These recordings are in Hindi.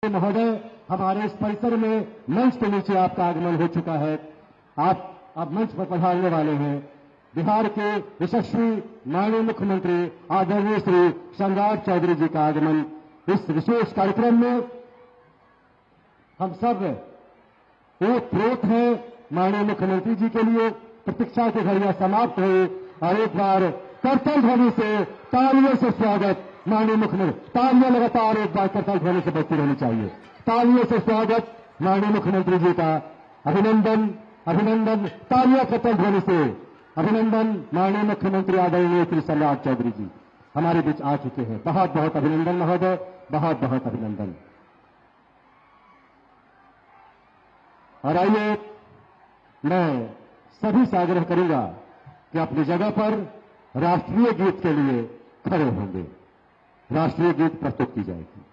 महोदय, हमारे इस परिसर में मंच के नीचे आपका आगमन हो चुका है। आप अब मंच पर पधारने वाले हैं। बिहार के यशस्वी माननीय मुख्यमंत्री आदरणीय श्री सम्राट चौधरी जी का आगमन इस विशेष कार्यक्रम में हम सब ओतप्रोत हैं। माननीय मुख्यमंत्री जी के लिए प्रतीक्षा की घड़ियां समाप्त हुई और एक बार करतल ध्वनि से तालियों से स्वागत माननीय मुख्यमंत्री। तालियां लगातार एक बार करतल ध्वनि से बजती रहनी चाहिए। तालियों से स्वागत माननीय मुख्यमंत्री जी का। अभिनंदन अभिनंदन। तालियां करतल ध्वनि से अभिनंदन। माननीय मुख्यमंत्री आदरणीय श्री सम्राट चौधरी जी हमारे बीच आ चुके हैं। बहुत बहुत अभिनंदन महोदय, बहुत बहुत अभिनंदन। और आइए मैं सभी से आग्रह करूंगा कि अपनी जगह पर राष्ट्रीय गीत के लिए खड़े होंगे। राष्ट्रीय गीत प्रस्तुत की जाएगी।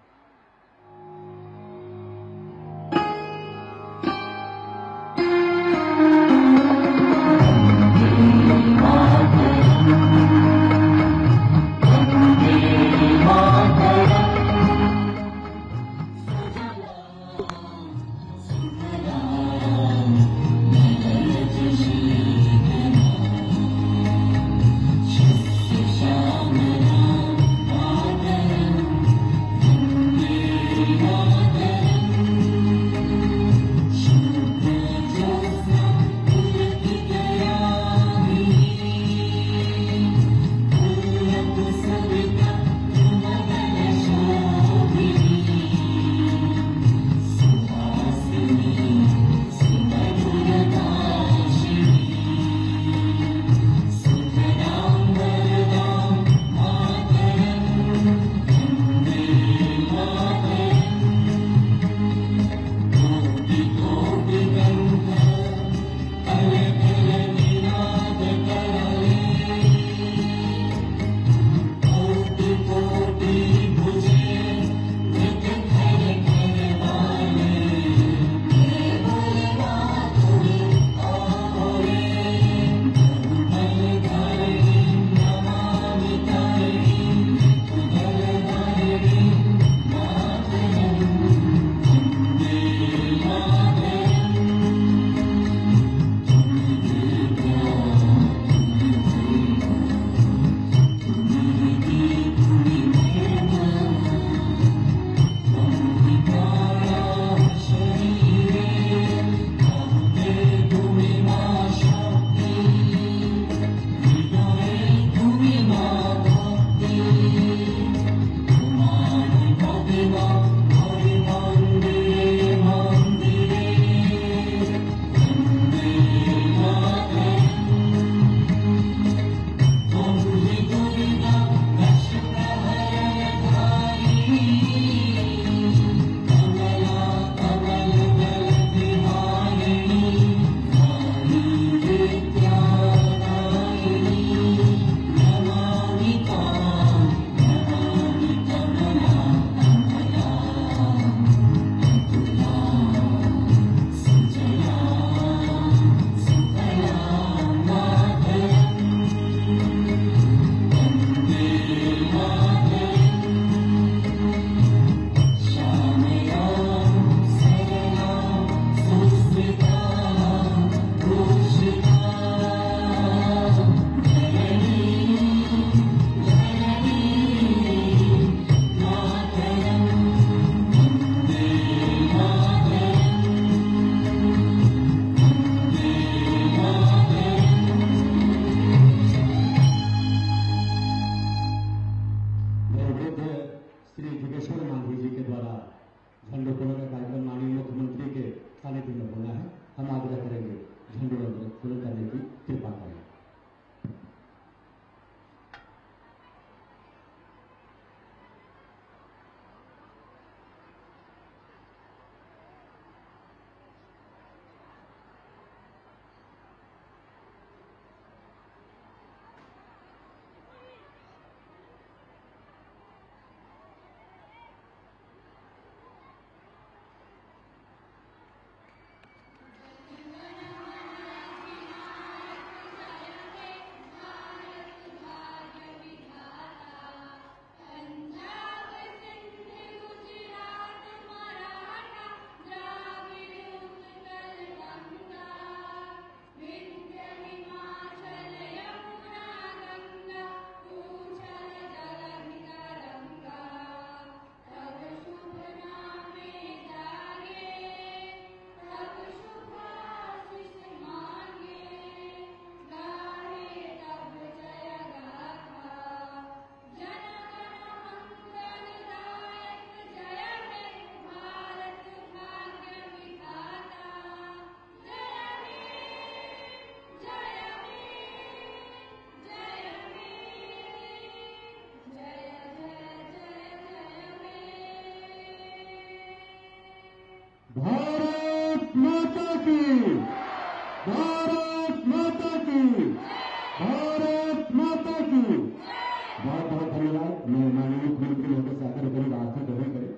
मैं माननीय मुख्यमंत्री महोदय से आकर करीब आर्थिक ग्रहण करें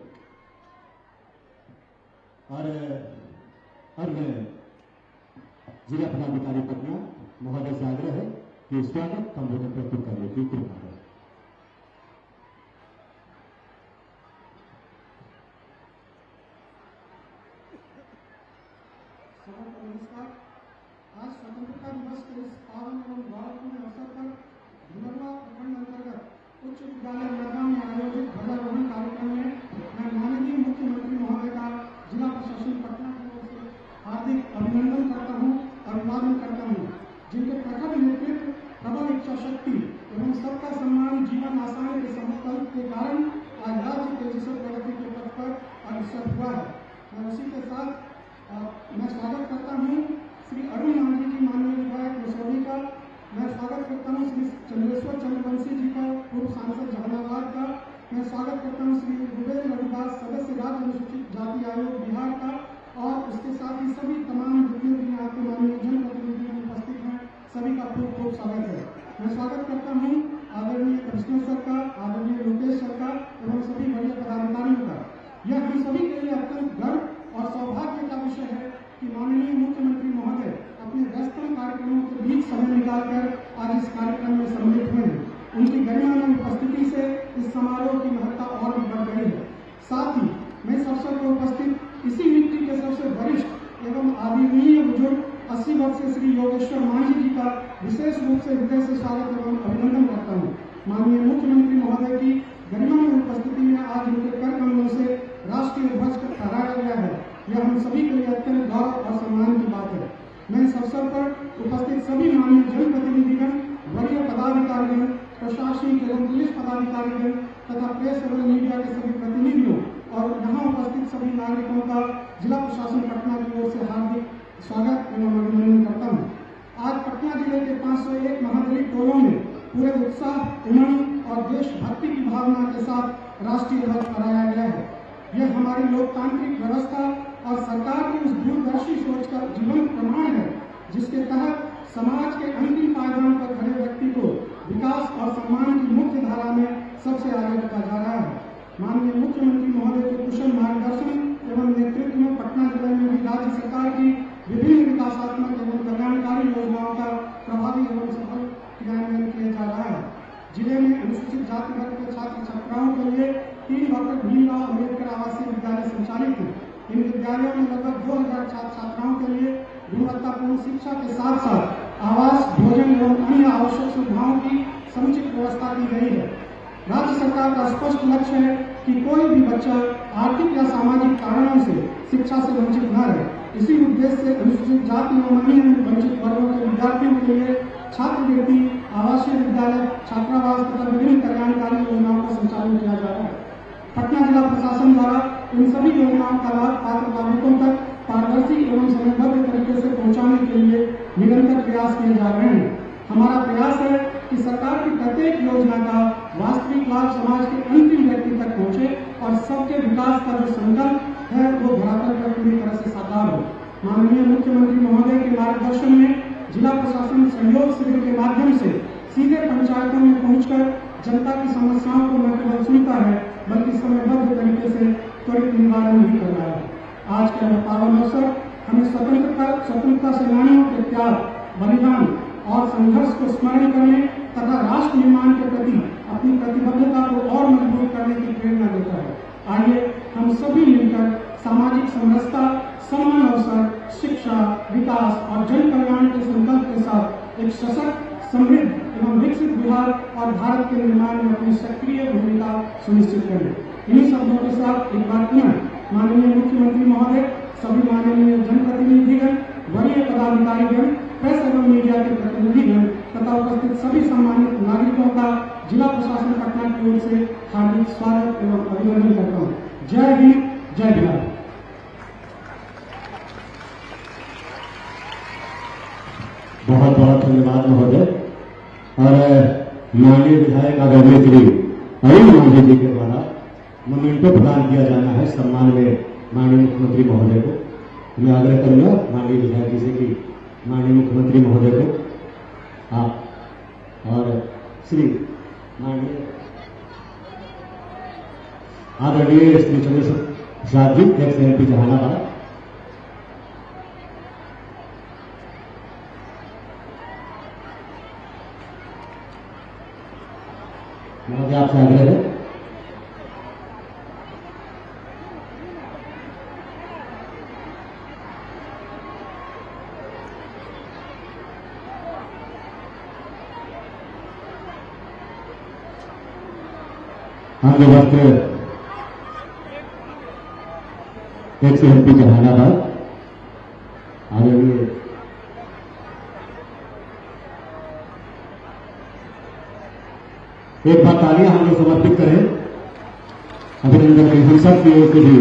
और मैं जिला पदाधिकारी पटना महोदय से आग्रह है कि स्वागत संबोधन प्रस्तुत करने की कृपा है। नमस्कार। आज स्वतंत्रता दिवस के इस पावन एवं गौरवपूर्ण अवसर पर धुलरवा प्रखंड अंतर्गत उच्च विद्यालय मैदान में आयोजित ध्वजारोहण कार्यक्रम में मैं माननीय मुख्यमंत्री महोदय का जिला प्रशासन पटना की ओर से हार्दिक अभिनंदन करता हूं, अभिवादन करता हूं, जिनके प्रखर नेतृत्व, प्रबल इच्छा शक्ति एवं सबका सम्मान जीवन आसानी के संकल्प के कारण आज राज्य तेजी से प्रगति के पथ पर अग्रसर हुआ है। मैं उसी के साथ मैं स्वागत करता हूं श्री अरुण मांझी जी, माननीय विधायक मसौली का। मैं स्वागत करता हूं श्री चंद्रेश्वर चंद्रवंशी जी का, पूर्व सांसद जहानाबाद का। मैं स्वागत करता हूं श्री रुबेल रविदास, सदस्य राज्य अनुसूचित जाति आयोग बिहार का, और उसके साथ ही सभी तमाम जितने भी यहाँ के माननीय जनप्रतिनिधि उपस्थित हैं, सभी का खूब खूब स्वागत है। मैं स्वागत करता हूँ आदरणीय कृष्ण सर का, आदरणीय लोकेश सर का एवं सभी वरीय पदाधिकारियों का। यह हम सभी के लिए अत्यंत गर्व और सौभाग्य का विषय है कि माननीय मुख्यमंत्री महोदय अपने व्यस्तम कार्यक्रमों के बीच समय निकालकर आज इस कार्यक्रम में सम्मिलित हुए हैं। उनकी गरिमामय उपस्थिति से इस समारोह की महत्ता और भी बढ़ गई है। साथ ही मैं इस अवसर पर उपस्थित इसी मिट्टी के सबसे वरिष्ठ एवं आदरणीय बुजुर्ग 80 वर्ष से श्री योगेश्वर मांझी जी का विशेष रूप से हृदय से स्वागत एवं अभिनंदन करता हूँ। माननीय मुख्यमंत्री महोदय की गरिमामय उपस्थिति में आज उनके कर कमलों से राष्ट्रीय ध्वज को फहराया गया है। यह हम सभी के लिए अत्यंत गौरव और सम्मान की बात है। मैं इस अवसर पर उपस्थित सभी माननीय जनप्रतिनिधिगण, वरीय पदाधिकारीगण, प्रशासनिक एवं पुलिस पदाधिकारीगण तथा प्रेस एवं मीडिया के सभी प्रतिनिधियों और यहाँ उपस्थित सभी नागरिकों का जिला प्रशासन पटना की ओर से हार्दिक स्वागत एवं अभिनंदन करता हूँ। आज पटना जिले के 501 महादलित टोलों में पूरे उत्साह, उमंग और देशभक्ति की भावना के साथ राष्ट्रीय ध्वज फहराया गया है। यह हमारी लोकतांत्रिक व्यवस्था और सरकार की उस दूरदर्शी सोच का जीवन प्रमाण है, जिसके तहत समाज के अंतिम पायदान पर खड़े व्यक्ति को विकास और सम्मान की मुख्य धारा में सबसे आगे रखा जा रहा है। माननीय मुख्यमंत्री महोदय के कुशल मार्गदर्शन एवं नेतृत्व में पटना जिले में भी राज्य सरकार की विभिन्न विकासात्मक एवं कल्याणकारी योजनाओं का प्रभावी एवं सफल क्रियान्वयन किया जा रहा है। जिले में अनुसूचित जाति वर्ग के छात्र छात्राओं के लिए 3 डॉक्टर भीमराव अम्बेडकर आवासीय विद्यालय संचालित है। इन विद्यालयों में लगभग 2000 छात्र छात्राओं के लिए गुणवत्तापूर्ण शिक्षा के साथ साथ आवास, भोजन एवं अन्य आवश्यक सुविधाओं की समुचित व्यवस्था की गई है। राज्य सरकार का स्पष्ट लक्ष्य है कि कोई भी बच्चा आर्थिक या सामाजिक कारणों से शिक्षा से वंचित न रहे। इसी उद्देश्य से अनुसूचित जाति एवं अन्य वंचित वर्गों के विद्यार्थियों के लिए छात्रवृत्ति, आवासीय विद्यालय, छात्रावास तथा विभिन्न कल्याणकारी योजनाओं का संचालन किया जा रहा है। पटना जिला प्रशासन द्वारा इन सभी योजनाओं का लाभ पात्र नागरिकों तक पारदर्शी एवं समयबद्ध तरीके से पहुंचाने के लिए निरंतर प्रयास किए जा रहे हैं। हमारा प्रयास है कि सरकार की प्रत्येक योजना का वास्तविक लाभ समाज के अंतिम व्यक्ति तक पहुंचे और सबके विकास का जो संकल्प है वो धरातल पर पूरी तरह से साकार हो। माननीय मुख्यमंत्री महोदय के मार्गदर्शन में जिला प्रशासन सहयोग शिविर के माध्यम से सीधे पंचायतों में पहुंचकर जनता की समस्याओं को न केवल सुनता है बल्कि समयबद्ध तरीके से त्वरित निवारण भी कर रहा है। आज का यह पावन अवसर हमें स्वतंत्रता सेनानियों के त्याग, बलिदान और संघर्ष को स्मरण करने तथा राष्ट्र निर्माण के प्रति अपनी प्रतिबद्धता को और मजबूत करने की प्रेरणा देता है। आइए हम सभी मिलकर सामाजिक समरसता, समान अवसर, शिक्षा, विकास और जन कल्याण के संकल्प के साथ एक सशक्त, समृद्ध एवं विकसित बिहार और भारत के निर्माण में अपनी सक्रिय भूमिका सुनिश्चित करें। इन्हीं शब्दों के साथ एक बार पुनः माननीय मुख्यमंत्री महोदय, सभी माननीय जनप्रतिनिधिगण, वरीय पदाधिकारीगण, प्रेस एवं मीडिया के प्रतिनिधिगण तथा उपस्थित सभी सम्मानित नागरिकों का जिला प्रशासन पटना की ओर से हार्दिक स्वागत एवं अभिनंदन करता हूँ। जय हिंद, जय बिहार। बहुत बहुत धन्यवाद महोदय। और माननीय विधायक आदरणीय श्री अरुण मांझी जी के द्वारा मोमेंटो प्रदान किया जाना है सम्मान में माननीय मुख्यमंत्री महोदय को। मैं आग्रह करूंगा माननीय विधायक जी से कि माननीय मुख्यमंत्री महोदय को आप और श्री माननीय आदरणीय श्री चंद्रशेखर प्रसाद जी, एक्स एमपी जहानाबाद। महोदय आपसे आग्रह है। आगे बढ़कर एक्स एमपी जहानाबाद आदरणीय एक बार तालियां हम लोग समर्पित करें अभिनंदन के हम सब की ओर से भी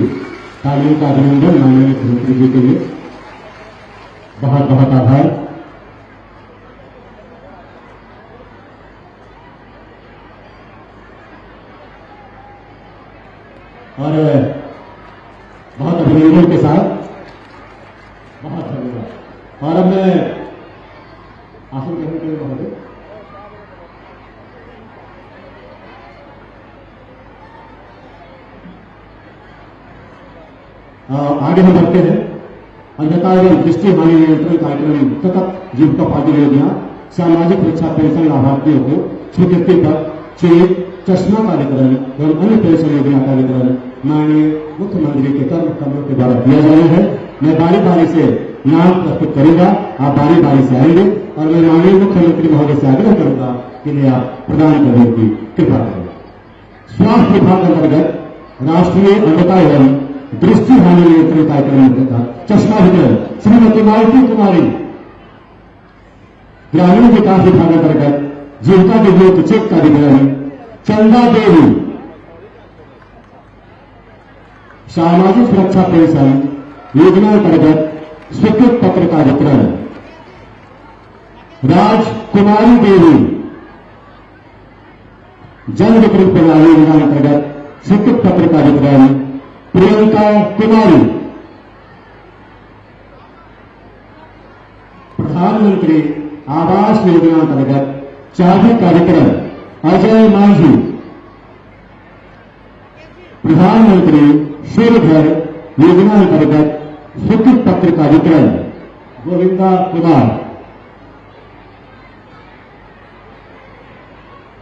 तालियों का अभिनंदन माननीय मुख्यमंत्री जी के लिए बहुत बहुत आभार। और बहुत अभिनंदन के साथ बहुत धन्यवाद। और अब मैं आसन ग्रहण के लिए महोदय आगे हम बढ़ते हैं। अंधता एवं दृष्टि हानि नियंत्रण कार्यक्रम सतत जीविका पार्टी योजना सामाजिक सुरक्षा पेंशन लाभार्थियों को स्वीकृति पर चेक, चश्मा का वितरण एवं अन्य पेंशन योजना का वितरण माननीय मुख्यमंत्री के कर्म कमलों के द्वारा किया जाना है। मैं बारी बारी से नाम प्रस्तुत करूंगा, आप बारी बारी से आएंगे और मैं माननीय मुख्यमंत्री महोदय से आग्रह करूंगा कि इन्हें आप प्रदान करने की कृपा करें। स्वास्थ्य विभाग अंतर्गत राष्ट्रीय अंधता एवं दृष्टि हानि नियंत्रण कार्यक्रम का चश्मा वितरण श्रीमती मालती कुमारी, ग्रामीण विकास विभाग अंतर्गत जीविका दीदियों के चेक का वितरण चंदा देवी, सामाजिक सुरक्षा पेंशन योजना अंतर्गत स्वीकृत पत्र का वितरण राजकुमारी देवी, जन वितरण प्रणाली योजना अंतर्गत स्वीकृत पत्र का वितरण प्रियंका कुमारी, प्रधानमंत्री आवास योजना अंतर्गत चाबी का वितरण अजय मांझी, प्रधानमंत्री सूर्य घर योजना अंतर्गत स्वीकृत पत्र का वितरण गोविंदा कुमार।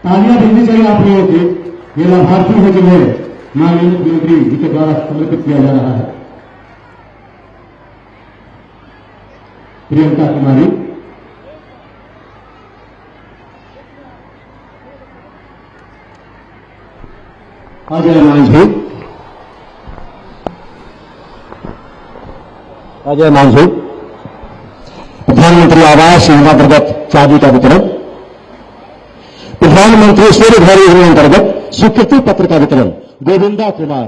तालियां भेजनी चाहिए आप लोगों की। ये लाभार्थी है जिन्हें माननीय मुख्यमंत्री जी के द्वारा समर्पित किया जा रहा है। प्रियंका कुमारी, अजय मांझी, प्रधानमंत्री आवास योजना अंतर्गत चाबी का वितरण, प्रधानमंत्री सूर्य घर योजना अंतर्गत स्वीकृति पत्र का वितरण गोविंदा कुमार,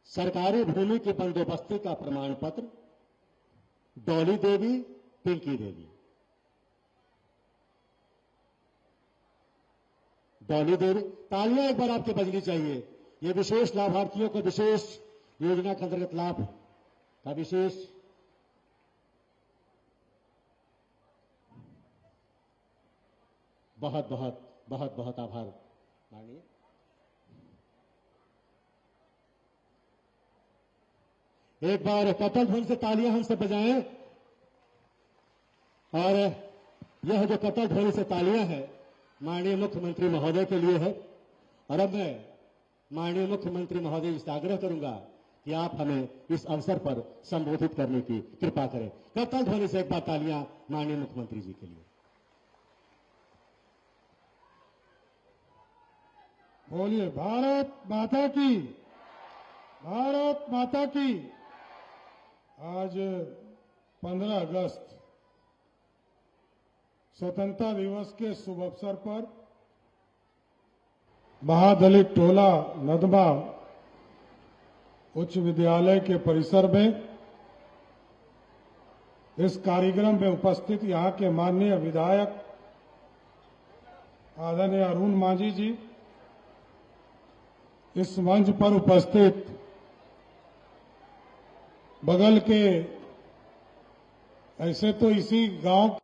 सरकारी भूमि की बंदोबस्ती का प्रमाण पत्र डॉली देवी, पिंकी देवी, तालियां एक बार आपके बजनी चाहिए। ये विशेष लाभार्थियों को विशेष योजना के अंतर्गत लाभ का विशेष बहुत बहुत बहुत बहुत आभार मानिए। एक बार कतल ध्वनि से तालियां हमसे बजाएं। और यह जो कतल ध्वनि से तालियां है माननीय मुख्यमंत्री महोदय के लिए है। और अब मैं माननीय मुख्यमंत्री महोदय से आग्रह करूंगा कि आप हमें इस अवसर पर संबोधित करने की कृपा करें। कतल ध्वनि से एक बार तालियां माननीय मुख्यमंत्री जी के लिए। बोलिए भारत माता की, भारत माता की। आज 15 अगस्त स्वतंत्रता दिवस के शुभ अवसर पर महादलित टोला नदमा उच्च विद्यालय के परिसर में इस कार्यक्रम में उपस्थित यहां के माननीय विधायक आदरणीय अरुण मांझी जी, इस मंच पर उपस्थित बगल के ऐसे तो इसी गांव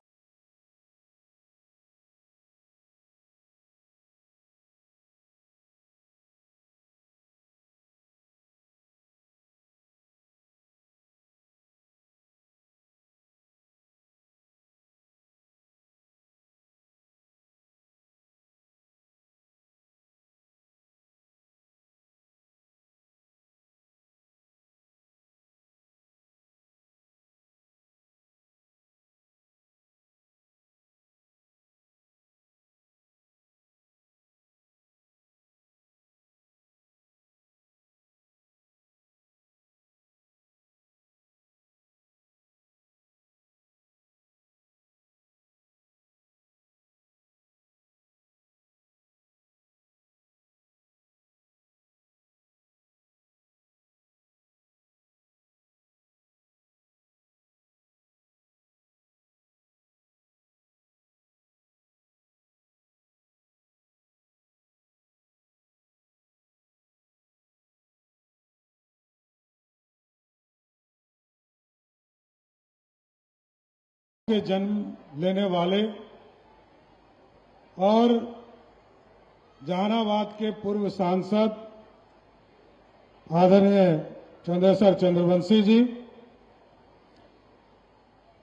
के जन्म लेने वाले और जहानाबाद के पूर्व सांसद आदरणीय चंद्रेश्वर चंद्रवंशी जी,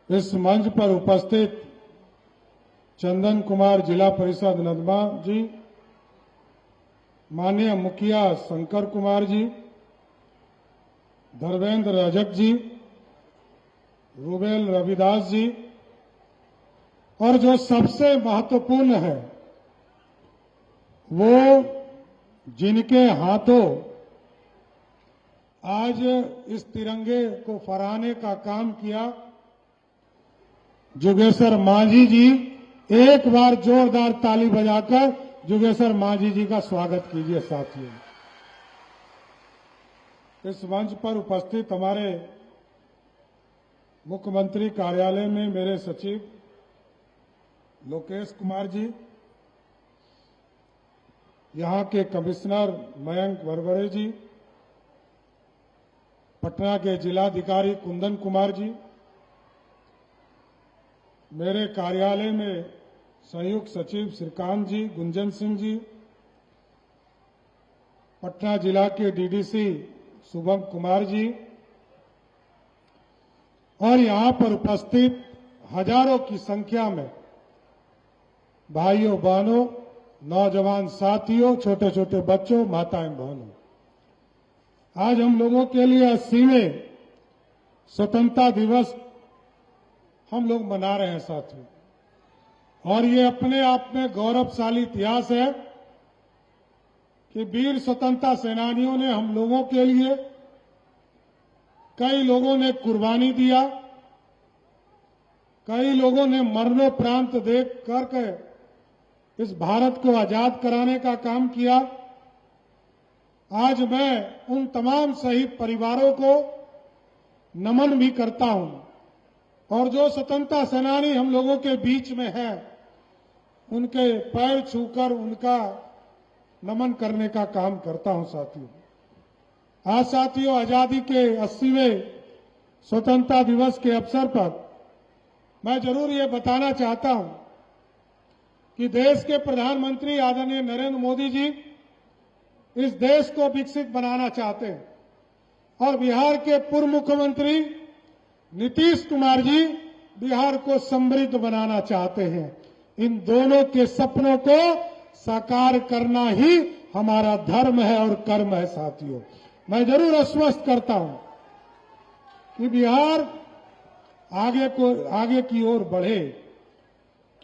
इस मंच पर उपस्थित चंदन कुमार जिला परिषद नदमा जी, माननीय मुखिया शंकर कुमार जी, धर्मेंद्र रजक जी, रूबेल रविदास जी, और जो सबसे महत्वपूर्ण है वो जिनके हाथों आज इस तिरंगे को फहराने का काम किया, जुगेश्वर मांझी जी। एक बार जोरदार ताली बजाकर जुगेश्वर मांझी जी का स्वागत कीजिए साथियों। इस मंच पर उपस्थित हमारे मुख्यमंत्री कार्यालय में मेरे सचिव लोकेश कुमार जी, यहां के कमिश्नर मयंक वरवड़े जी, पटना के जिलाधिकारी कुंदन कुमार जी, मेरे कार्यालय में संयुक्त सचिव श्रीकांत जी, गुंजन सिंह जी, पटना जिला के डीडीसी शुभम कुमार जी, और यहां पर उपस्थित हजारों की संख्या में भाइयों बहनों, नौजवान साथियों, छोटे छोटे बच्चों, माताएं बहनों, आज हम लोगों के लिए 80वें स्वतंत्रता दिवस हम लोग मना रहे हैं साथियों, और ये अपने आप में गौरवशाली इतिहास है कि वीर स्वतंत्रता सेनानियों ने हम लोगों के लिए, कई लोगों ने कुर्बानी दिया, कई लोगों ने मरणोपरांत दे करके इस भारत को आजाद कराने का काम किया। आज मैं उन तमाम शहीद परिवारों को नमन भी करता हूं, और जो स्वतंत्रता सेनानी हम लोगों के बीच में है उनके पैर छूकर उनका नमन करने का काम करता हूं साथियों। आज साथियों, आजादी के 80वें स्वतंत्रता दिवस के अवसर पर मैं जरूर ये बताना चाहता हूं कि देश के प्रधानमंत्री आदरणीय नरेंद्र मोदी जी इस देश को विकसित बनाना चाहते हैं, और बिहार के पूर्व मुख्यमंत्री नीतीश कुमार जी बिहार को समृद्ध बनाना चाहते हैं। इन दोनों के सपनों को साकार करना ही हमारा धर्म है और कर्म है साथियों। मैं जरूर आश्वस्त करता हूं कि बिहार आगे की ओर बढ़े,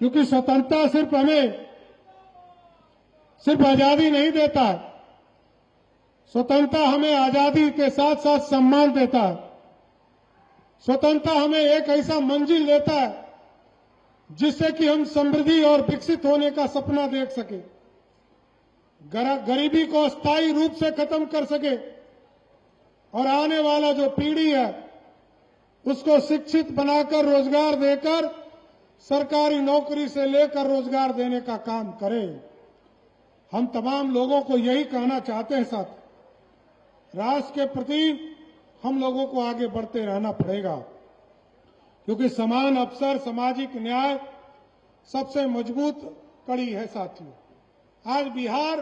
क्योंकि स्वतंत्रता सिर्फ आजादी नहीं देता है, स्वतंत्रता हमें आजादी के साथ साथ सम्मान देता है। स्वतंत्रता हमें एक ऐसा मंजिल देता है जिससे कि हम समृद्धि और विकसित होने का सपना देख सके, गरीबी को अस्थायी रूप से खत्म कर सके, और आने वाला जो पीढ़ी है उसको शिक्षित बनाकर रोजगार देकर, सरकारी नौकरी से लेकर रोजगार देने का काम करें। हम तमाम लोगों को यही कहना चाहते हैं साथ, राष्ट्र के प्रति हम लोगों को आगे बढ़ते रहना पड़ेगा, क्योंकि समान अवसर, सामाजिक न्याय सबसे मजबूत कड़ी है साथियों। आज बिहार,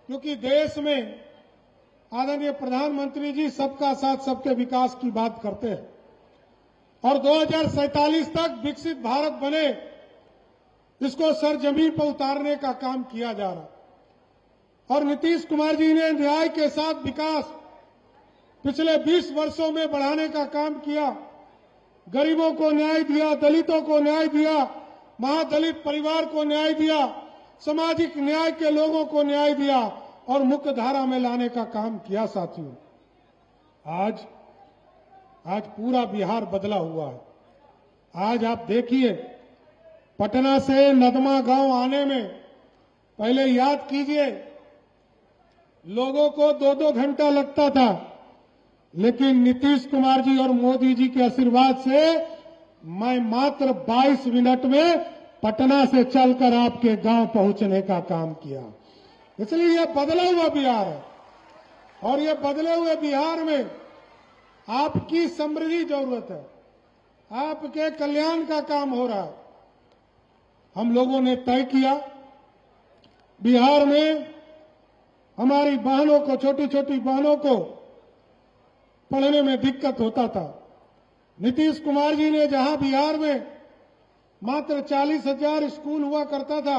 क्योंकि देश में आदरणीय प्रधानमंत्री जी सबका साथ सबके विकास की बात करते हैं और 2047 तक विकसित भारत बने, इसको सरजमीन पर उतारने का काम किया जा रहा। और नीतीश कुमार जी ने न्याय के साथ विकास पिछले 20 वर्षों में बढ़ाने का काम किया। गरीबों को न्याय दिया, दलितों को न्याय दिया, महादलित परिवार को न्याय दिया, सामाजिक न्याय के लोगों को न्याय दिया और मुख्य धारा में लाने का काम किया साथियों। आज पूरा बिहार बदला हुआ है। आज आप देखिए, पटना से नदमा गांव आने में पहले याद कीजिए लोगों को 2-2 घंटा लगता था, लेकिन नीतीश कुमार जी और मोदी जी के आशीर्वाद से मैं मात्र 22 मिनट में पटना से चलकर आपके गांव पहुंचने का काम किया। इसलिए यह बदला हुआ बिहार है और यह बदले हुए बिहार में आपकी समृद्धि जरूरत है, आपके कल्याण का काम हो रहा है। हम लोगों ने तय किया, बिहार में हमारी बहनों को, छोटी छोटी बहनों को पढ़ने में दिक्कत होता था। नीतीश कुमार जी ने जहां बिहार में मात्र 40,000 स्कूल हुआ करता था,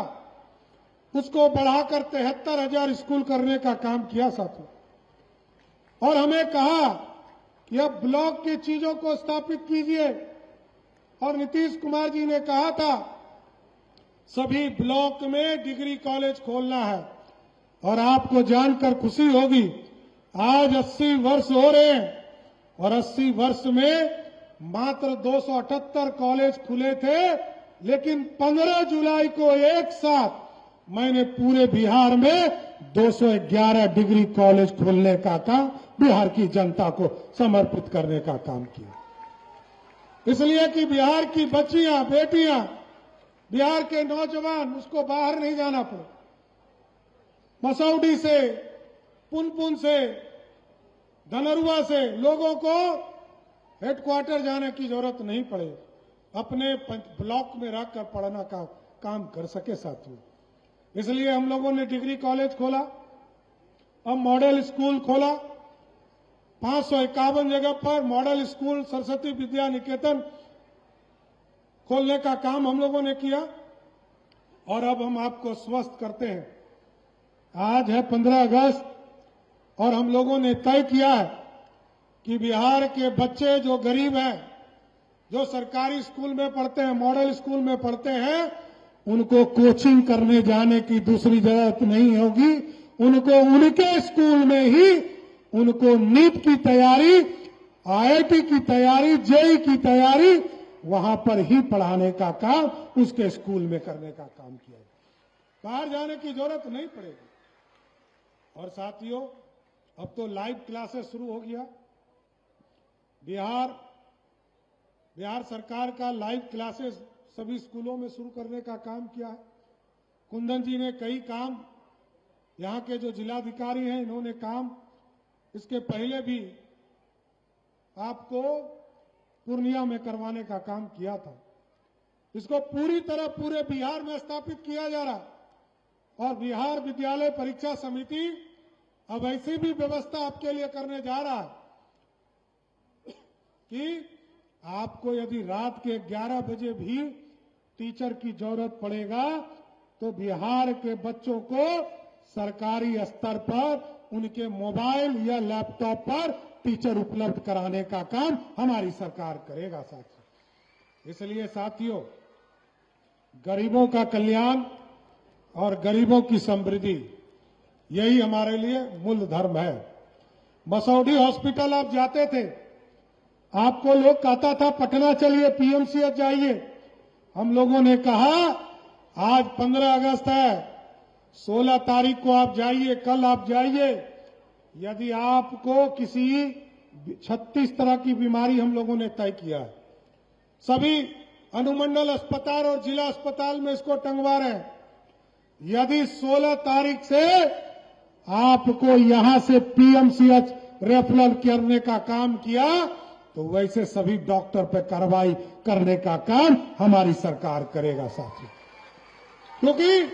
उसको बढ़ाकर 73,000 स्कूल करने का काम किया साथियों। और हमें कहा कि अब ब्लॉक की चीजों को स्थापित कीजिए, और नीतीश कुमार जी ने कहा था सभी ब्लॉक में डिग्री कॉलेज खोलना है। और आपको जानकर खुशी होगी, आज 80 वर्ष हो रहे हैं और 80 वर्ष में मात्र 278 कॉलेज खुले थे, लेकिन 15 जुलाई को एक साथ मैंने पूरे बिहार में 211 डिग्री कॉलेज खोलने का काम बिहार की जनता को समर्पित करने का काम किया। इसलिए कि बिहार की बच्चियां, बेटियां, बिहार के नौजवान, उसको बाहर नहीं जाना पड़े। मसौडी से, पुनपुन से, धनरुआ से लोगों को हेडक्वार्टर जाने की जरूरत नहीं पड़े, अपने ब्लॉक में रहकर पढ़ना का काम कर सके साथियों। इसलिए हम लोगों ने डिग्री कॉलेज खोला, अब मॉडल स्कूल खोला। 551 जगह पर मॉडल स्कूल, सरस्वती विद्या निकेतन खोलने का काम हम लोगों ने किया। और अब हम आपको स्वस्थ करते हैं। आज है 15 अगस्त और हम लोगों ने तय किया है कि बिहार के बच्चे जो गरीब हैं, जो सरकारी स्कूल में पढ़ते हैं, मॉडल स्कूल में पढ़ते हैं, उनको कोचिंग करने जाने की दूसरी जरूरत नहीं होगी। उनको उनके स्कूल में ही उनको नीट की तैयारी, IIT की तैयारी, JEE की तैयारी वहां पर ही पढ़ाने का काम उसके स्कूल में करने का काम किया है। बाहर जाने की जरूरत नहीं पड़ेगी। और साथियों, अब तो लाइव क्लासेस शुरू हो गया। बिहार सरकार का लाइव क्लासेस सभी स्कूलों में शुरू करने का काम किया है। कुंदन जी ने कई काम, यहां के जो जिलाधिकारी हैं, इन्होंने काम इसके पहले भी आपको पूर्णिया में करवाने का काम किया था। इसको पूरी तरह पूरे बिहार में स्थापित किया जा रहा है। और बिहार विद्यालय परीक्षा समिति अब ऐसी भी व्यवस्था आपके लिए करने जा रहा है कि आपको यदि रात के 11 बजे भी टीचर की जरूरत पड़ेगा तो बिहार के बच्चों को सरकारी स्तर पर उनके मोबाइल या लैपटॉप पर टीचर उपलब्ध कराने का काम हमारी सरकार करेगा साथियों। इसलिए साथियों, गरीबों का कल्याण और गरीबों की समृद्धि, यही हमारे लिए मूल धर्म है। मसौडी हॉस्पिटल आप जाते थे, आपको लोग कहता था पटना चलिए, PMCH जाइए। हम लोगों ने कहा आज 15 अगस्त है, 16 तारीख को आप जाइए, कल आप जाइए। यदि आपको किसी 36 तरह की बीमारी हम लोगों ने तय किया है, सभी अनुमंडल अस्पताल और जिला अस्पताल में इसको टंगवा रहे हैं। यदि 16 तारीख से आपको यहां से PMCH रेफरल करने का काम किया तो वैसे सभी डॉक्टर पे कार्रवाई करने का काम हमारी सरकार करेगा साथियों, क्योंकि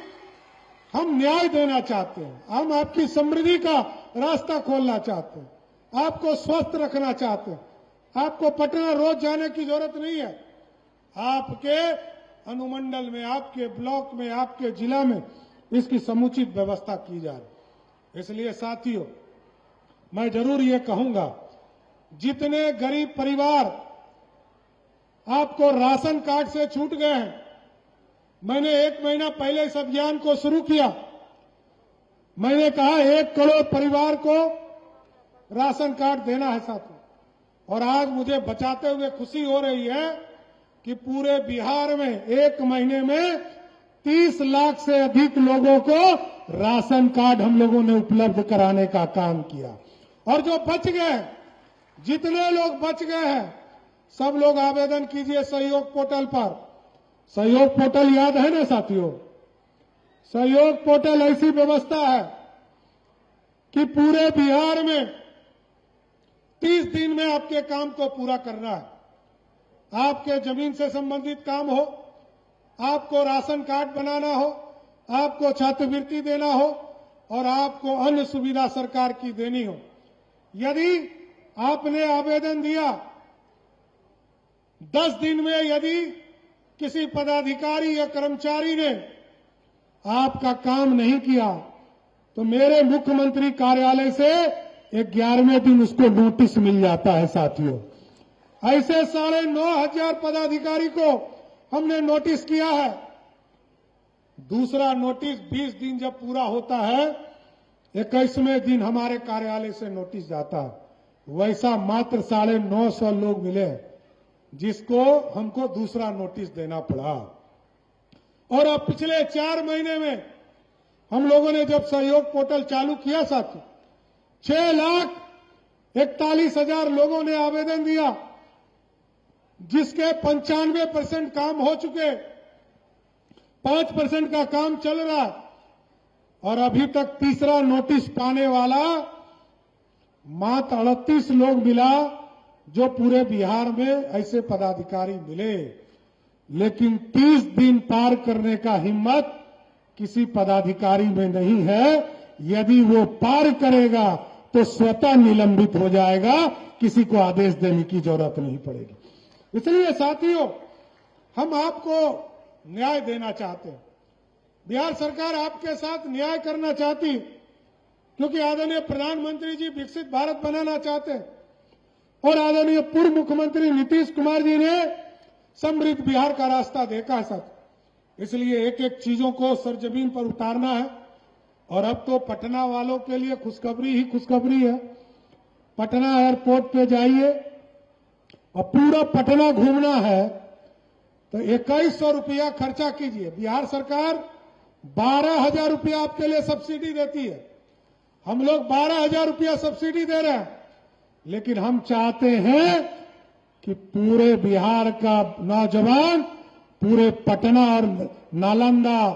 हम न्याय देना चाहते हैं, हम आपकी समृद्धि का रास्ता खोलना चाहते हैं, आपको स्वस्थ रखना चाहते हैं। आपको पटना रोज जाने की जरूरत नहीं है। आपके अनुमंडल में, आपके ब्लॉक में, आपके जिला में इसकी समुचित व्यवस्था की जा रही। इसलिए साथियों, मैं जरूर ये कहूंगा, जितने गरीब परिवार आपको राशन कार्ड से छूट गए हैं, मैंने 1 महीना पहले इस अभियान को शुरू किया। मैंने कहा 1 करोड़ परिवार को राशन कार्ड देना है साथियों, और आज मुझे बचाते हुए खुशी हो रही है कि पूरे बिहार में 1 महीने में 30 लाख से अधिक लोगों को राशन कार्ड हम लोगों ने उपलब्ध कराने का काम किया। और जो बच गए, जितने लोग बच गए हैं, सब लोग आवेदन कीजिए सहयोग पोर्टल पर। सहयोग पोर्टल याद है ना साथियों? सहयोग पोर्टल ऐसी व्यवस्था है कि पूरे बिहार में 30 दिन में आपके काम को पूरा करना है। आपके जमीन से संबंधित काम हो, आपको राशन कार्ड बनाना हो, आपको छात्रवृत्ति देना हो, और आपको अन्य सुविधा सरकार की देनी हो। यदि आपने आवेदन दिया, 10 दिन में यदि किसी पदाधिकारी या कर्मचारी ने आपका काम नहीं किया, तो मेरे मुख्यमंत्री कार्यालय से 11वें दिन उसको नोटिस मिल जाता है साथियों। ऐसे 9,500 पदाधिकारी को हमने नोटिस किया है। दूसरा नोटिस 20 दिन जब पूरा होता है, 21वें दिन हमारे कार्यालय से नोटिस जाता है। वैसा मात्र 950 लोग मिले जिसको हमको दूसरा नोटिस देना पड़ा। और अब पिछले 4 महीने में हम लोगों ने जब सहयोग पोर्टल चालू किया साथियों, 6,41,000 लोगों ने आवेदन दिया, जिसके 95% काम हो चुके, 5% का काम चल रहा, और अभी तक तीसरा नोटिस पाने वाला मात्र 38 लोग मिला, जो पूरे बिहार में ऐसे पदाधिकारी मिले। लेकिन 30 दिन पार करने का हिम्मत किसी पदाधिकारी में नहीं है। यदि वो पार करेगा तो स्वतः निलंबित हो जाएगा, किसी को आदेश देने की जरूरत नहीं पड़ेगी। इसलिए साथियों, हम आपको न्याय देना चाहते हैं। बिहार सरकार आपके साथ न्याय करना चाहती, क्योंकि आदरणीय प्रधानमंत्री जी विकसित भारत बनाना चाहते हैं, और आदरणीय पूर्व मुख्यमंत्री नीतीश कुमार जी ने समृद्ध बिहार का रास्ता देखा है साथ। इसलिए एक एक चीजों को सरजमीन पर उतारना है। और अब तो पटना वालों के लिए खुशखबरी ही खुशखबरी है। पटना एयरपोर्ट पे जाइए और पूरा पटना घूमना है तो 2100 रुपया खर्चा कीजिए। बिहार सरकार 12,000 रुपया आपके लिए सब्सिडी देती है। हम लोग 12,000 रुपया सब्सिडी दे रहे हैं, लेकिन हम चाहते हैं कि पूरे बिहार का नौजवान पूरे पटना और नालंदा,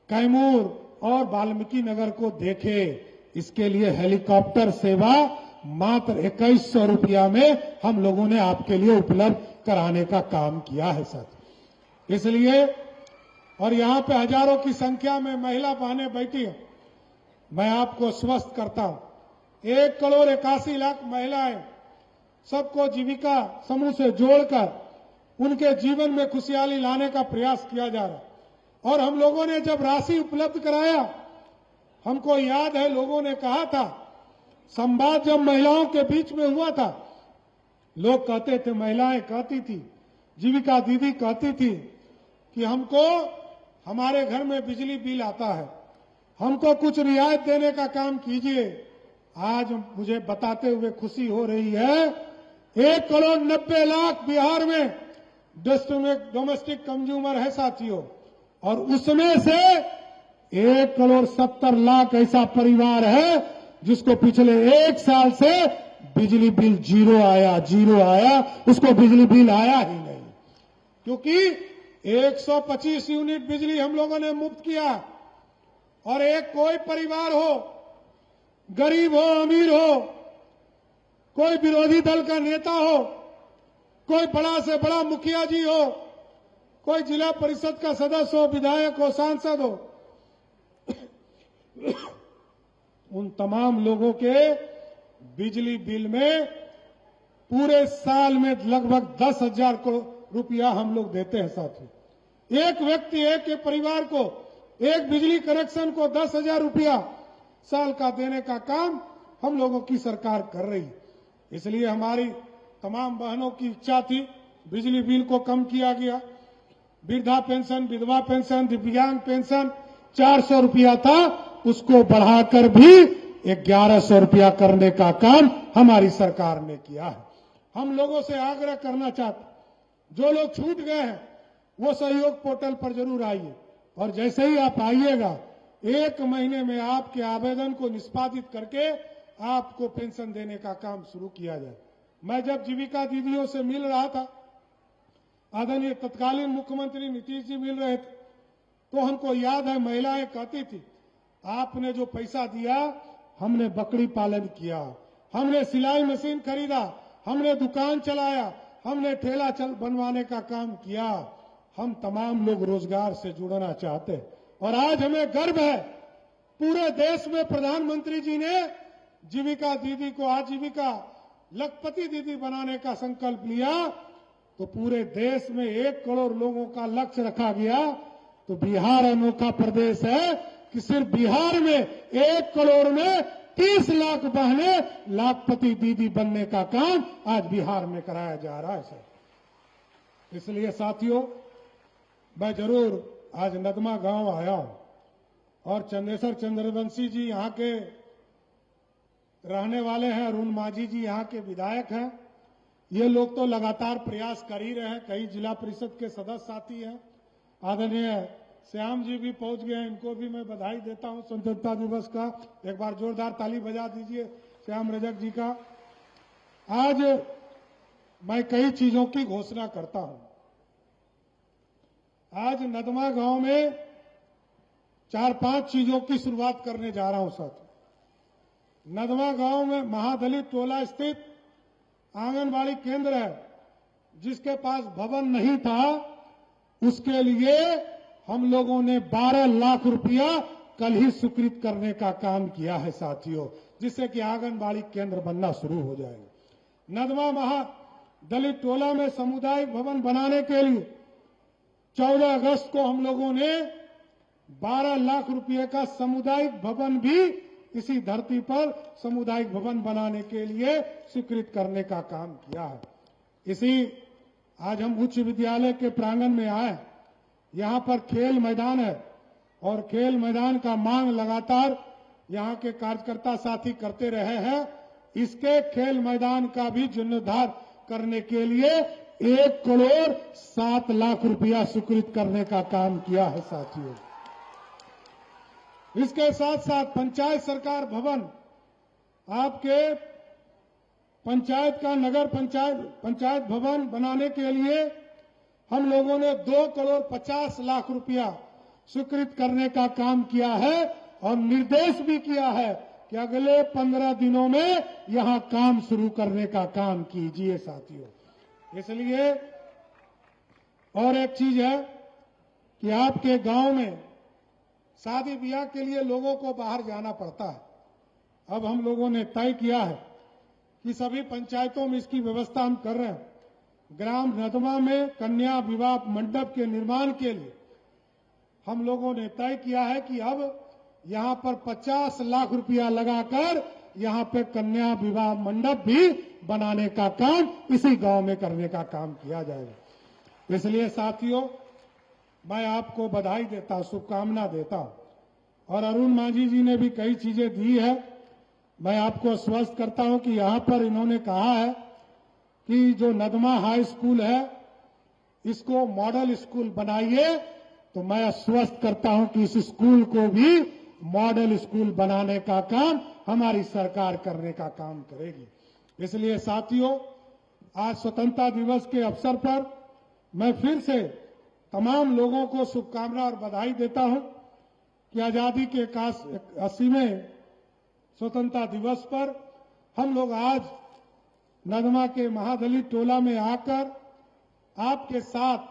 कैमूर और वाल्मीकि नगर को देखे। इसके लिए हेलीकॉप्टर सेवा मात्र 2100 रुपया में हम लोगों ने आपके लिए उपलब्ध कराने का काम किया है सर। इसलिए, और यहां पे हजारों की संख्या में महिला बहनें बैठी हैं, मैं आपको स्वस्थ करता हूं। 1,81,00,000 महिलाएं, सबको जीविका समूह से जोड़कर उनके जीवन में खुशहाली लाने का प्रयास किया जा रहा है। और हम लोगों ने जब राशि उपलब्ध कराया, हमको याद है लोगों ने कहा था, संवाद जब महिलाओं के बीच में हुआ था, लोग कहते थे, महिलाएं कहती थी, जीविका दीदी कहती थी कि हमको हमारे घर में बिजली बिल आता है, हमको कुछ रियायत देने का काम कीजिए। आज मुझे बताते हुए खुशी हो रही है, 1,90,00,000 बिहार में डोमेस्टिक कंज्यूमर है साथियों, और उसमें से 1,70,00,000 ऐसा परिवार है जिसको पिछले 1 साल से बिजली बिल जीरो आया, उसको बिजली बिल आया ही नहीं, क्योंकि 125 यूनिट बिजली हम लोगों ने मुफ्त किया। और एक कोई परिवार हो, गरीब हो अमीर हो, कोई विरोधी दल का नेता हो, कोई बड़ा से बड़ा मुखिया जी हो, कोई जिला परिषद का सदस्य हो, विधायक हो, सांसद हो, उन तमाम लोगों के बिजली बिल में पूरे साल में लगभग 10,000 रुपया हम लोग देते हैं साथियों। एक व्यक्ति, एक परिवार को, एक बिजली कनेक्शन को 10,000 रुपया साल का देने का काम हम लोगों की सरकार कर रही है। इसलिए हमारी तमाम बहनों की इच्छा थी, बिजली बिल को कम किया गया। वृद्धा पेंशन, विधवा पेंशन, दिव्यांग पेंशन 400 रुपया था, उसको बढ़ाकर भी 1100 रुपया करने का काम हमारी सरकार ने किया है। हम लोगों से आग्रह करना चाहते, जो लोग छूट गए हैं वो सहयोग पोर्टल पर जरूर आइए, और जैसे ही आप आइएगा 1 महीने में आपके आवेदन को निष्पादित करके आपको पेंशन देने का काम शुरू किया जाए। मैं जब जीविका दीदियों से मिल रहा था, आदरणीय तत्कालीन मुख्यमंत्री नीतीश जी मिल रहे थे, तो हमको याद है महिलाएं कहती थी, आपने जो पैसा दिया, हमने बकरी पालन किया, हमने सिलाई मशीन खरीदा, हमने दुकान चलाया, हमने ठेला बनवाने का काम किया। हम तमाम लोग रोजगार से जुड़ना चाहते हैं, और आज हमें गर्व है, पूरे देश में प्रधानमंत्री जी ने जीविका दीदी को आजीविका लखपति दीदी बनाने का संकल्प लिया, तो पूरे देश में 1 करोड़ लोगों का लक्ष्य रखा गया। तो बिहार अनोखा प्रदेश है कि सिर्फ बिहार में 1 करोड़ में 30 लाख बहनें लाखपति दीदी बनने का काम आज बिहार में कराया जा रहा है सर। इसलिए साथियों, मैं जरूर आज नदमा गांव आया हूं, और चंदेश्वर चंद्रवंशी जी यहां के रहने वाले हैं, अरुण माझी जी यहां के विधायक हैं। ये लोग तो लगातार प्रयास कर ही रहे हैं, कई जिला परिषद के सदस्य साथी हैं। आदरणीय श्याम जी भी पहुंच गए हैं, इनको भी मैं बधाई देता हूं स्वतंत्रता दिवस का। एक बार जोरदार ताली बजा दीजिए श्याम रजक जी का। आज मैं कई चीजों की घोषणा करता हूं। आज नदमा गांव में 4-5 चीजों की शुरुआत करने जा रहा हूं साथियों। नदमा गांव में महादलित टोला स्थित आंगनबाड़ी केंद्र है, जिसके पास भवन नहीं था, उसके लिए हम लोगों ने 12 लाख रुपया कल ही स्वीकृत करने का काम किया है साथियों, जिससे कि आंगनबाड़ी केंद्र बनना शुरू हो जाएगा। नदमा महादलित टोला में सामुदायिक भवन बनाने के लिए 14 अगस्त को हम लोगों ने 12 लाख रुपए का सामुदायिक भवन भी इसी धरती पर सामुदायिक भवन बनाने के लिए स्वीकृत करने का काम किया है। इसी आज हम उच्च विद्यालय के प्रांगण में आए, यहां पर खेल मैदान है, और खेल मैदान का मांग लगातार यहां के कार्यकर्ता साथी करते रहे हैं। इसके खेल मैदान का भी जीर्णोद्धार करने के लिए 1 करोड़ 7 लाख रुपया स्वीकृत करने का काम किया है साथियों। इसके साथ साथ पंचायत सरकार भवन, आपके पंचायत का नगर पंचायत भवन बनाने के लिए हम लोगों ने 2 करोड़ 50 लाख रुपया स्वीकृत करने का काम किया है, और निर्देश भी किया है कि अगले 15 दिनों में यहां काम शुरू करने का काम कीजिए साथियों। इसलिए और एक चीज है कि आपके गांव में शादी ब्याह के लिए लोगों को बाहर जाना पड़ता है। अब हम लोगों ने तय किया है कि सभी पंचायतों में इसकी व्यवस्था हम कर रहे हैं। ग्राम नदमा में कन्या विवाह मंडप के निर्माण के लिए हम लोगों ने तय किया है कि अब यहां पर 50 लाख रुपया लगाकर यहां पे कन्या विवाह मंडप भी बनाने का काम इसी गांव में करने का काम किया जाएगा। इसलिए साथियों, मैं आपको बधाई देता हूं, शुभकामना देता हूं, और अरुण माझी जी ने भी कई चीजें दी है। मैं आपको आश्वस्त करता हूं कि यहां पर इन्होंने कहा है कि जो नदमा हाई स्कूल है इसको मॉडल स्कूल बनाइए, तो मैं आश्वस्त करता हूं कि इस स्कूल को भी मॉडल स्कूल बनाने का काम हमारी सरकार करने का काम करेगी। इसलिए साथियों, आज स्वतंत्रता दिवस के अवसर पर मैं फिर से तमाम लोगों को शुभकामना और बधाई देता हूं कि आजादी के 81वें स्वतंत्रता दिवस पर हम लोग आज नदमा के महादलित टोला में आकर आपके साथ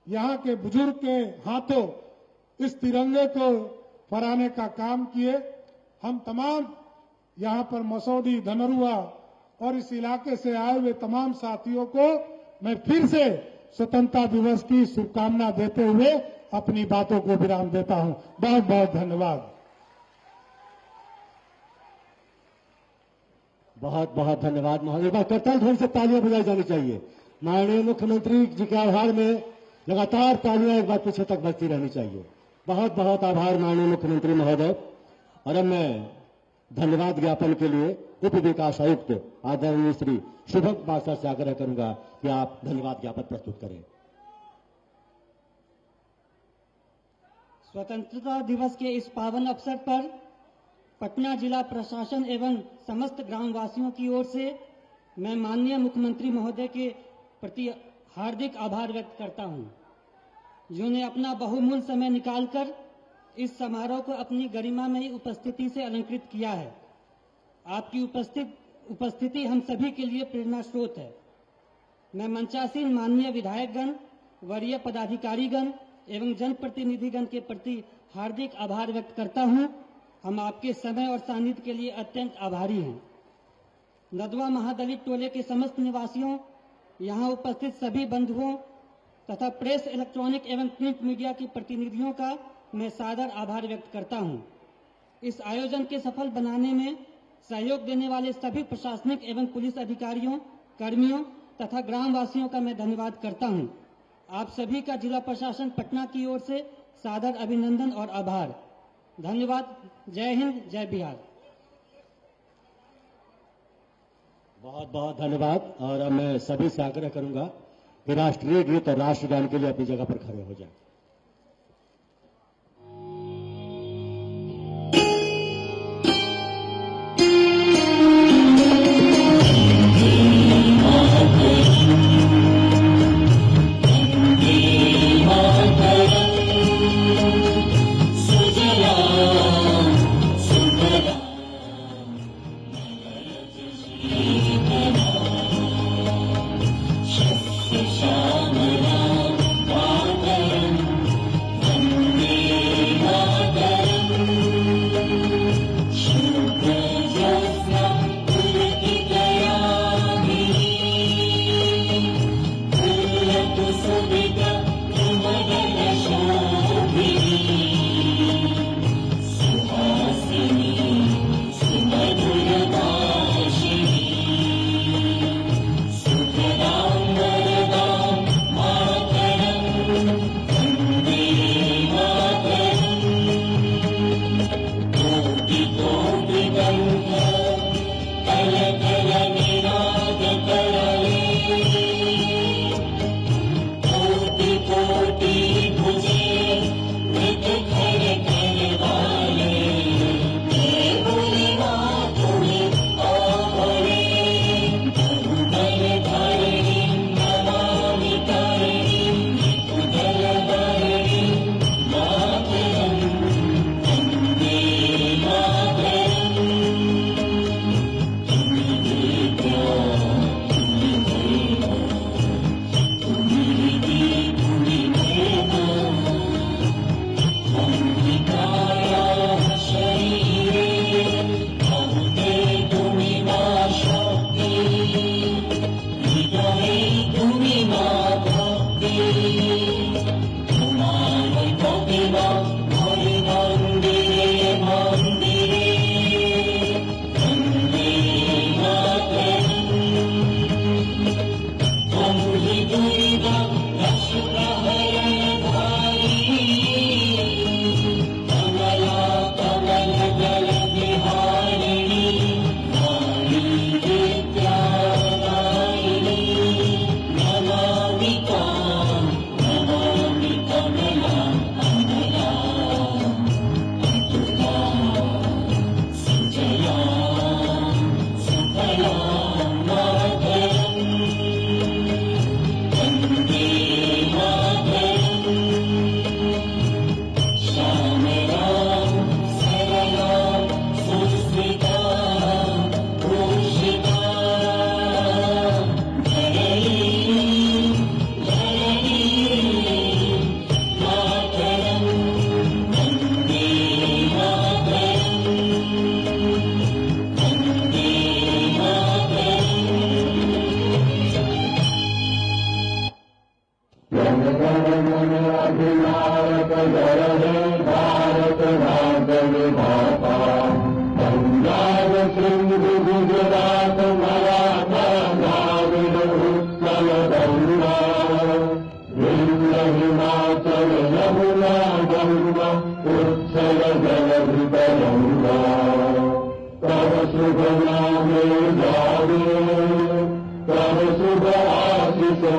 यहाँ के बुजुर्ग के हाथों इस तिरंगे को फहराने का काम किए। हम तमाम यहाँ पर मसौदी, धनरुआ और इस इलाके से आए हुए तमाम साथियों को मैं फिर से स्वतंत्रता दिवस की शुभकामना देते हुए अपनी बातों को विराम देता हूं। बहुत बहुत धन्यवाद। बहुत बहुत धन्यवाद महोदय। एक बार करताल ध्वनि से तालियां बजाई जानी चाहिए। माननीय मुख्यमंत्री जी के आभार में लगातार तालियां एक बार पीछे तक बजती रहनी चाहिए। बहुत बहुत आभार माननीय मुख्यमंत्री महोदय। और अब मैं धन्यवाद ज्ञापन के लिए उप विकास आयुक्त आदरणीय श्री शुभम बासर से आग्रह करूंगा कि आप धन्यवाद ज्ञापन प्रस्तुत करें। स्वतंत्रता दिवस के इस पावन अवसर पर पटना जिला प्रशासन एवं समस्त ग्रामवासियों की ओर से मैं माननीय मुख्यमंत्री महोदय के प्रति हार्दिक आभार व्यक्त करता हूं, जिन्होंने अपना बहुमूल्य समय निकालकर इस समारोह को अपनी गरिमामयी उपस्थिति से अलंकृत किया है। आपकी उपस्थिति हम सभी के लिए प्रेरणा स्रोत है। मैं मंचासीन माननीय विधायकगण, वरीय पदाधिकारीगण एवं जनप्रतिनिधिगण के प्रति हार्दिक आभार व्यक्त करता हूं। हम आपके समय और सानिध्य के लिए अत्यंत आभारी हैं। नदवा महादलित टोले के समस्त निवासियों, यहाँ उपस्थित सभी बंधुओं तथा प्रेस, इलेक्ट्रॉनिक एवं प्रिंट मीडिया के प्रतिनिधियों का मैं सादर आभार व्यक्त करता हूं। इस आयोजन के सफल बनाने में सहयोग देने वाले सभी प्रशासनिक एवं पुलिस अधिकारियों, कर्मियों तथा ग्रामवासियों का मैं धन्यवाद करता हूं। आप सभी का जिला प्रशासन पटना की ओर से सादर अभिनंदन और आभार। धन्यवाद। जय हिंद, जय बिहार। बहुत बहुत धन्यवाद। और अब मैं सभी से आग्रह करूंगा कि राष्ट्रीय गीत और राष्ट्रगान के लिए अपनी जगह पर खड़े हो जाएं।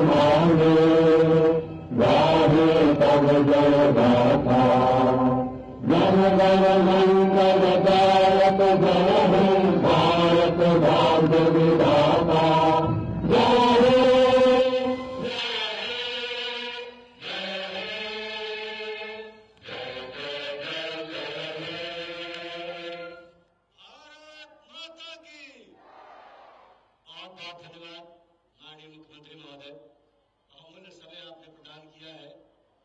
माने गाहे तब जय गाथा जन गण मंगलदायक जय हे भारत भाग्य विधाता जय हे बहुत धन्यवाद माननीय मुख्यमंत्री महोदय। अमूल्य समय आपने प्रदान किया है,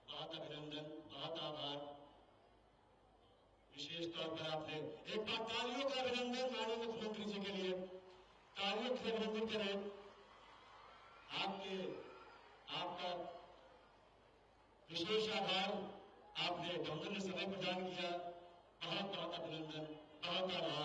बहुत अभिनंदन, बहुत आभार। विशेष तौर पर आपने एक बार तालियों का अभिनंदन माननीय मुख्यमंत्री जी के लिए, तालियों से अभिनंदन करें। आपका विशेष आभार, आपने अमूल्य समय प्रदान किया, बहुत बहुत अभिनंदन, बहुत आभार।